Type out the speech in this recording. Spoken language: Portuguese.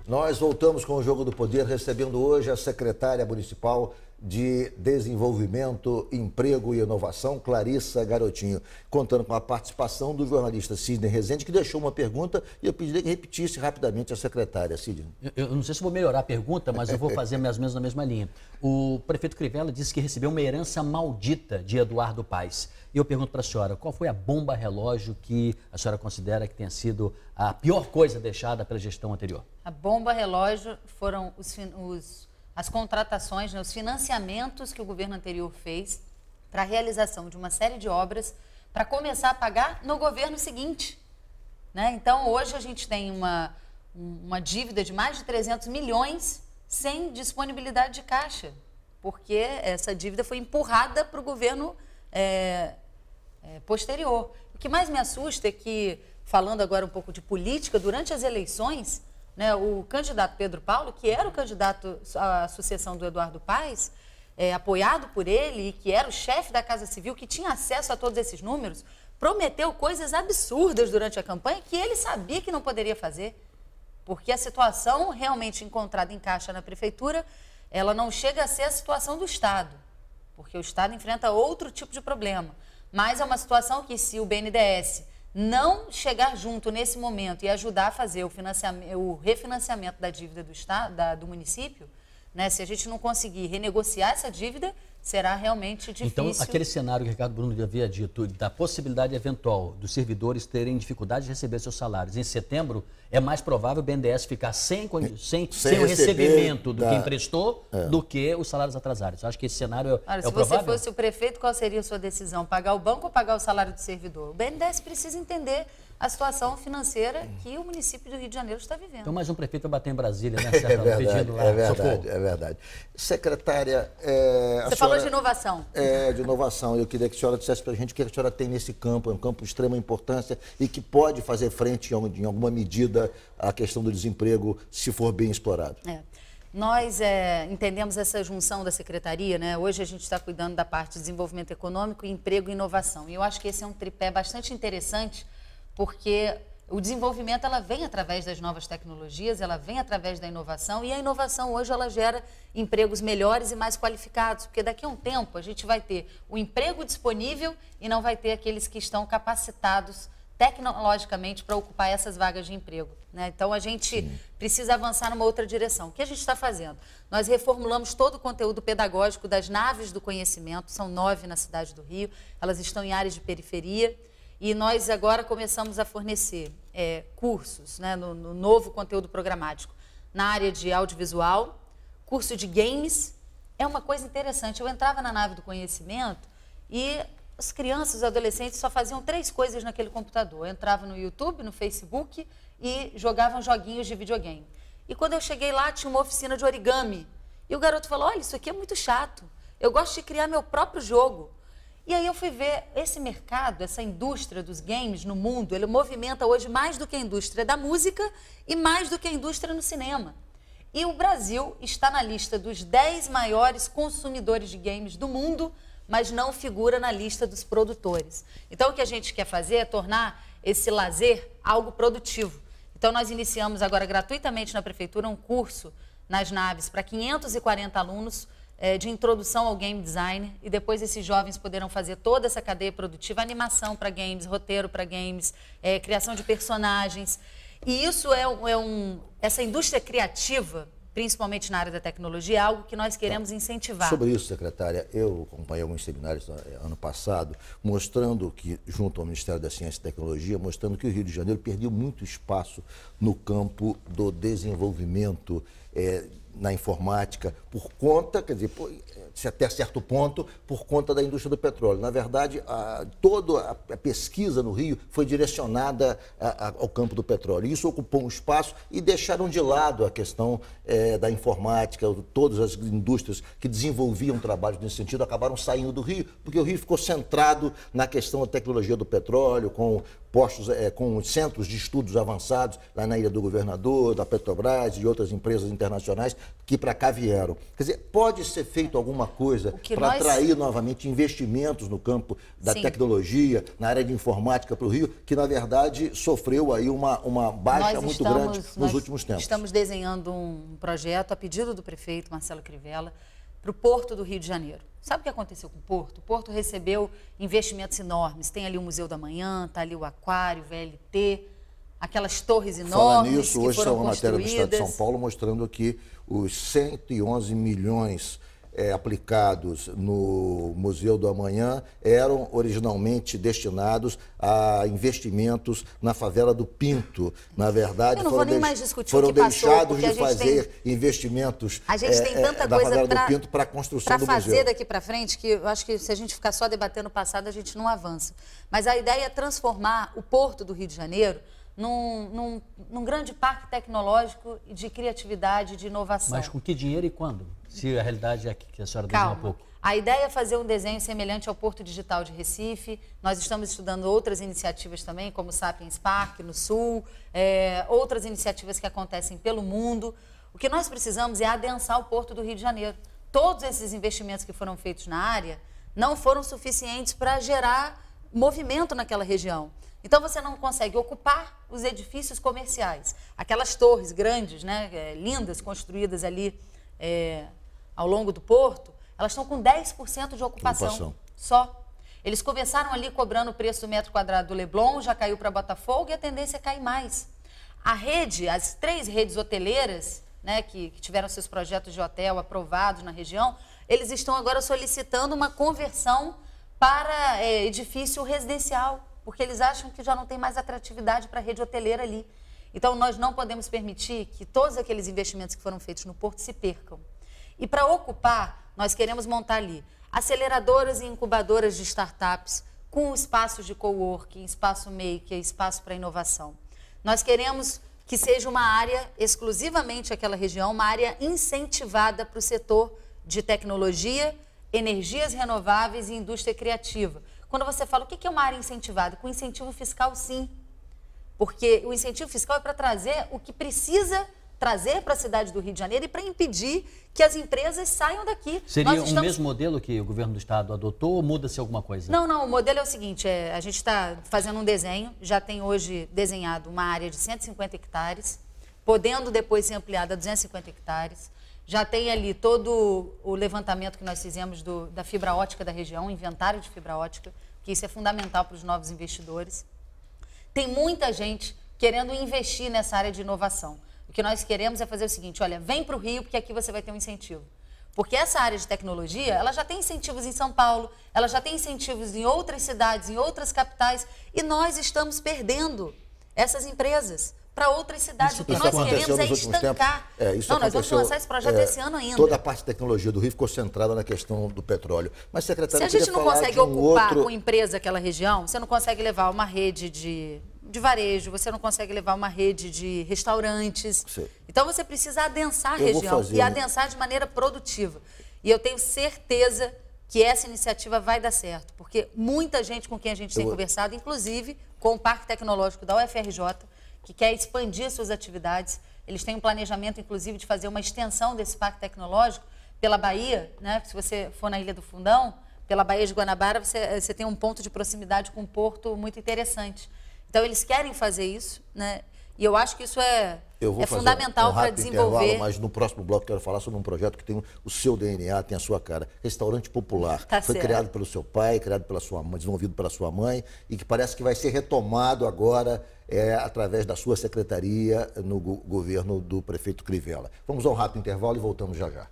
Nós voltamos com o Jogo do Poder, recebendo hoje a secretária municipal de Desenvolvimento, Emprego e Inovação, Clarissa Garotinho, contando com a participação do jornalista Sidney Rezende, que deixou uma pergunta e eu pediria que repetisse rapidamente a secretária. Sidney. Eu não sei se vou melhorar a pergunta, mas eu vou fazer mais ou menos na mesma linha. O prefeito Crivella disse que recebeu uma herança maldita de Eduardo Paes. E eu pergunto para a senhora, qual foi a bomba relógio que a senhora considera que tenha sido a pior coisa deixada pela gestão anterior? A bomba relógio foram as contratações, né, os financiamentos que o governo anterior fez para a realização de uma série de obras para começar a pagar no governo seguinte. Né? Então, hoje a gente tem uma dívida de mais de 300 milhões sem disponibilidade de caixa, porque essa dívida foi empurrada para o governo posterior. O que mais me assusta é que, falando agora um pouco de política, durante as eleições, né, o candidato Pedro Paulo, que era o candidato à sucessão do Eduardo Paes, apoiado por ele e que era o chefe da Casa Civil, que tinha acesso a todos esses números, prometeu coisas absurdas durante a campanha que ele sabia que não poderia fazer. Porque a situação realmente encontrada em caixa na prefeitura, ela não chega a ser a situação do Estado, porque o Estado enfrenta outro tipo de problema. Mas é uma situação que, se o BNDES não chegar junto nesse momento e ajudar a fazer o refinanciamento da dívida do Estado, do município, né, se a gente não conseguir renegociar essa dívida, será realmente difícil. Então, aquele cenário que o Ricardo Bruno havia dito, da possibilidade eventual dos servidores terem dificuldade de receber seus salários em setembro, é mais provável o BNDES ficar sem o recebimento do que emprestou do que os salários atrasados. Você acha que esse cenário é o provável? Se você fosse o prefeito, qual seria a sua decisão? Pagar o banco ou pagar o salário do servidor? O BNDES precisa entender a situação financeira que o município do Rio de Janeiro está vivendo. Então, mais um prefeito vai bater em Brasília, né? Pedindo lá socorro. É verdade. Secretária... Você falou de inovação. De inovação. Eu queria que a senhora dissesse para a gente o que a senhora tem nesse campo. É um campo de extrema importância e que pode fazer frente, em alguma medida, à questão do desemprego, se for bem explorado. Nós entendemos essa junção da secretaria, né? Hoje a gente está cuidando da parte de desenvolvimento econômico, emprego e inovação. E eu acho que esse é um tripé bastante interessante, porque o desenvolvimento ela vem através das novas tecnologias, ela vem através da inovação, e a inovação hoje ela gera empregos melhores e mais qualificados, porque daqui a um tempo a gente vai ter o emprego disponível e não vai ter aqueles que estão capacitados tecnologicamente para ocupar essas vagas de emprego. Né? Então a gente precisa avançar numa outra direção. O que a gente está fazendo? Nós reformulamos todo o conteúdo pedagógico das naves do conhecimento, são 9 na cidade do Rio, elas estão em áreas de periferia. E nós agora começamos a fornecer cursos, né, no novo conteúdo programático, na área de audiovisual, curso de games. É uma coisa interessante. Eu entrava na nave do conhecimento e as crianças, os adolescentes só faziam 3 coisas naquele computador. Eu entrava no YouTube, no Facebook e jogavam joguinhos de videogame. E quando eu cheguei lá, tinha uma oficina de origami. E o garoto falou, olha, isso aqui é muito chato. Eu gosto de criar meu próprio jogo. E aí eu fui ver esse mercado, essa indústria dos games no mundo, ele movimenta hoje mais do que a indústria da música e mais do que a indústria no cinema. E o Brasil está na lista dos 10 maiores consumidores de games do mundo, mas não figura na lista dos produtores. Então o que a gente quer fazer é tornar esse lazer algo produtivo. Então nós iniciamos agora gratuitamente na prefeitura um curso nas naves para 540 alunos, de introdução ao game design, e depois esses jovens poderão fazer toda essa cadeia produtiva, animação para games, roteiro para games, criação de personagens. E isso essa indústria criativa, principalmente na área da tecnologia, é algo que nós queremos incentivar. Sobre isso, secretária, eu acompanhei alguns seminários ano passado, mostrando que, junto ao Ministério da Ciência e Tecnologia, mostrando que o Rio de Janeiro perdeu muito espaço no campo do desenvolvimento na informática, por conta, quer dizer, até certo ponto, por conta da indústria do petróleo. Na verdade, toda a pesquisa no Rio foi direcionada ao campo do petróleo. Isso ocupou um espaço e deixaram de lado a questão da informática. Todas as indústrias que desenvolviam trabalhos nesse sentido acabaram saindo do Rio, porque o Rio ficou centrado na questão da tecnologia do petróleo, com postos, com centros de estudos avançados lá na Ilha do Governador, da Petrobras e de outras empresas internacionais que para cá vieram. Quer dizer, pode ser feito alguma coisa para atrair novamente investimentos no campo da tecnologia, na área de informática para o Rio, que na verdade sofreu aí uma baixa muito grande nos últimos tempos. Estamos desenhando um projeto a pedido do prefeito Marcelo Crivella para o Porto do Rio de Janeiro. Sabe o que aconteceu com o Porto? O Porto recebeu investimentos enormes. Tem ali o Museu da Manhã, está ali o Aquário, o VLT, aquelas torres enormes. Falando nisso, hoje saiu uma matéria do Estado de São Paulo mostrando que os 111 milhões aplicados no Museu do Amanhã eram originalmente destinados a investimentos na favela do Pinto. Na verdade, foram deixados de fazer investimentos a gente tem tanta da coisa favela do Pinto para a construção do museu. Para fazer daqui para frente, que eu acho que se a gente ficar só debatendo o passado, a gente não avança. Mas a ideia é transformar o Porto do Rio de Janeiro num grande parque tecnológico de criatividade, de inovação. Mas com que dinheiro e quando? Se a realidade é que a senhora desenhou há pouco. A ideia é fazer um desenho semelhante ao Porto Digital de Recife. Nós estamos estudando outras iniciativas também, como o Sapiens Park no Sul, outras iniciativas que acontecem pelo mundo. O que nós precisamos é adensar o Porto do Rio de Janeiro. Todos esses investimentos que foram feitos na área não foram suficientes para gerar movimento naquela região. Então, você não consegue ocupar os edifícios comerciais. Aquelas torres grandes, né, lindas, construídas ali ao longo do porto, elas estão com 10% de ocupação só. Eles começaram ali cobrando o preço do metro quadrado do Leblon, já caiu para Botafogo e a tendência é cair mais. A rede, as 3 redes hoteleiras, né, que tiveram seus projetos de hotel aprovados na região, eles estão agora solicitando uma conversão para edifício residencial, porque eles acham que já não tem mais atratividade para a rede hoteleira ali. Então, nós não podemos permitir que todos aqueles investimentos que foram feitos no Porto se percam. E para ocupar, nós queremos montar ali aceleradoras e incubadoras de startups com espaços de coworking, espaço maker, espaço para inovação. Nós queremos que seja uma área, exclusivamente aquela região, uma área incentivada para o setor de tecnologia, energias renováveis e indústria criativa. Quando você fala o que é uma área incentivada? Com incentivo fiscal, sim. Porque o incentivo fiscal é para trazer o que precisa trazer para a cidade do Rio de Janeiro e para impedir que as empresas saiam daqui. Seria o mesmo modelo que o governo do estado adotou ou muda-se alguma coisa? Não, o modelo é o seguinte, a gente está fazendo um desenho, já tem hoje desenhado uma área de 150 hectares, podendo depois ser ampliada a 250 hectares. Já tem ali todo o levantamento que nós fizemos da fibra ótica da região, inventário de fibra ótica, que isso é fundamental para os novos investidores. Tem muita gente querendo investir nessa área de inovação. O que nós queremos é fazer o seguinte, olha, vem para o Rio, porque aqui você vai ter um incentivo. Porque essa área de tecnologia, ela já tem incentivos em São Paulo, ela já tem incentivos em outras cidades, em outras capitais, e nós estamos perdendo essas empresas para outras cidades. O que nós queremos é estancar. Nós vamos lançar esse projeto esse ano ainda. Toda a parte de tecnologia do Rio ficou centrada na questão do petróleo. Mas, secretário, se a gente não consegue ocupar com empresa aquela região, você não consegue levar uma rede de varejo, você não consegue levar uma rede de restaurantes. Sim. Então, você precisa adensar a região e adensar de maneira produtiva. E eu tenho certeza que essa iniciativa vai dar certo, porque muita gente com quem a gente tem conversado, inclusive com o Parque Tecnológico da UFRJ, que quer expandir suas atividades. Eles têm um planejamento, inclusive, de fazer uma extensão desse parque tecnológico pela Bahia, né? Se você for na Ilha do Fundão, pela Baía de Guanabara, você tem um ponto de proximidade com um porto muito interessante. Então, eles querem fazer isso, né? E eu acho que isso é fundamental para desenvolver. Mas no próximo bloco eu quero falar sobre um projeto que tem o seu DNA, tem a sua cara. Restaurante Popular. Foi criado pelo seu pai, criado pela sua mãe, desenvolvido pela sua mãe, e que parece que vai ser retomado agora através da sua secretaria no governo do prefeito Crivella. Vamos ao rápido intervalo e voltamos já já.